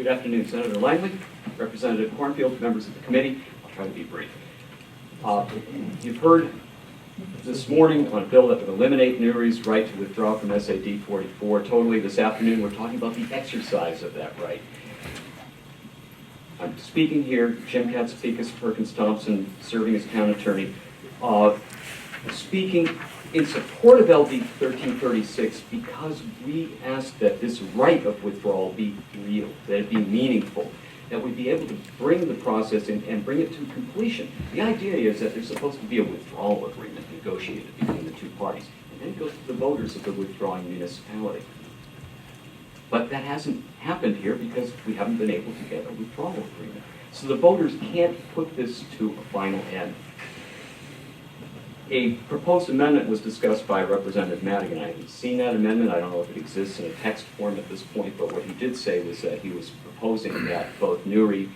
Good afternoon, Senator Langley, Representative Cornfield, members of the committee. I'll try to be brief. You've heard this morning on a bill that would eliminate Newry's right to withdraw from SAD 44. Totally this afternoon, we're talking about the exercise of that right. I'm speaking here, Jim Katsificas, Perkins Thompson, serving as town attorney, speaking in support of LD 1336 because we ask that this right of withdrawal be real, that it be meaningful, that we be able to bring the process in and bring it to completion. The idea is that there's supposed to be a withdrawal agreement negotiated between the two parties, and then it goes to the voters of the withdrawing municipality. But that hasn't happened here because we haven't been able to get a withdrawal agreement. So the voters can't put this to a final end. A proposed amendment was discussed by Representative Madigan. I haven't seen that amendment. I don't know if it exists in a text form at this point, but what he did say was that he was proposing that both Newry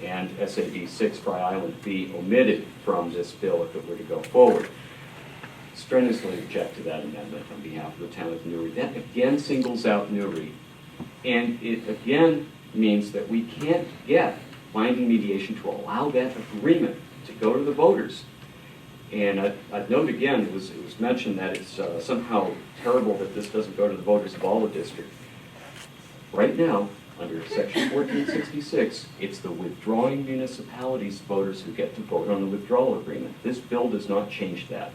and SAD 6 Fry Island be omitted from this bill if it were to go forward. Strenuously object to that amendment on behalf of the town of Newry. That again singles out Newry, and it again means that we can't get binding mediation to allow that agreement to go to the voters. And I'd note again, it was mentioned that it's somehow terrible that this doesn't go to the voters of all the districts. Right now, under Section 1466, it's the withdrawing municipalities' voters who get to vote on the withdrawal agreement. This bill does not change that.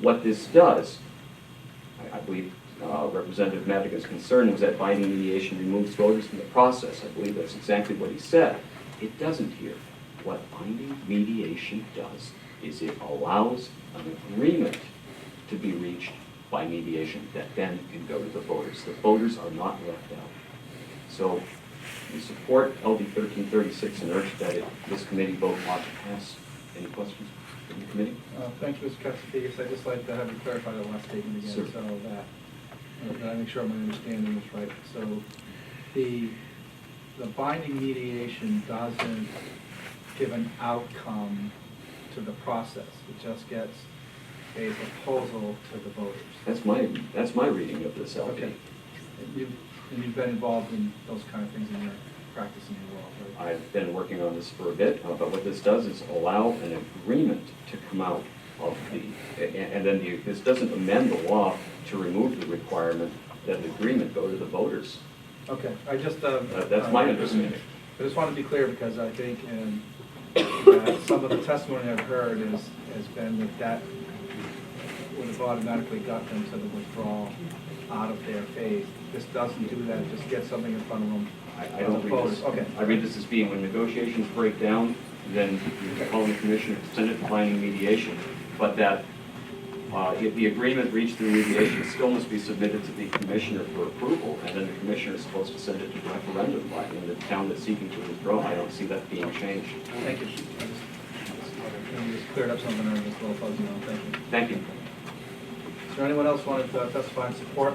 What this does, I believe Representative Madigan's concern was that binding mediation removes voters from the process. I believe that's exactly what he said. It doesn't here. What binding mediation does is it allows an agreement to be reached by mediation that then can go to the voters. The voters are not left out. So we support LD 1336 and urge that this committee vote not to pass. Any questions from the committee? Thank you, Mr. Katsificas. I'd just like to have you clarify the last statement again, Sure. so that I make sure my understanding is right. So the binding mediation doesn't give an outcome to the process. It just gets a proposal to the voters. That's my reading of this LD. Okay. And you've been involved in those kind of things in your practice in your world, right? I've been working on this for a bit, but what this does is allow an agreement to come out of and then this doesn't amend the law to remove the requirement that the agreement go to the voters. Okay. I just that's my understanding. I just want to be clear because I think some of the testimony I've heard has been that would have automatically got them to the withdrawal out of their phase. This doesn't do that. It just gets something in front of them. I don't read this. Okay. I read this as being when negotiations break down, then you call the commissioner to send it to binding mediation, but that if the agreement reached through mediation still must be submitted to the commissioner for approval, and then the commissioner is supposed to send it to referendum by the town that's seeking to withdraw. I don't see that being changed. Thank you. You just cleared up something there, Ms. Lopez. Thank you. Thank you. Is there anyone else want to testify in support?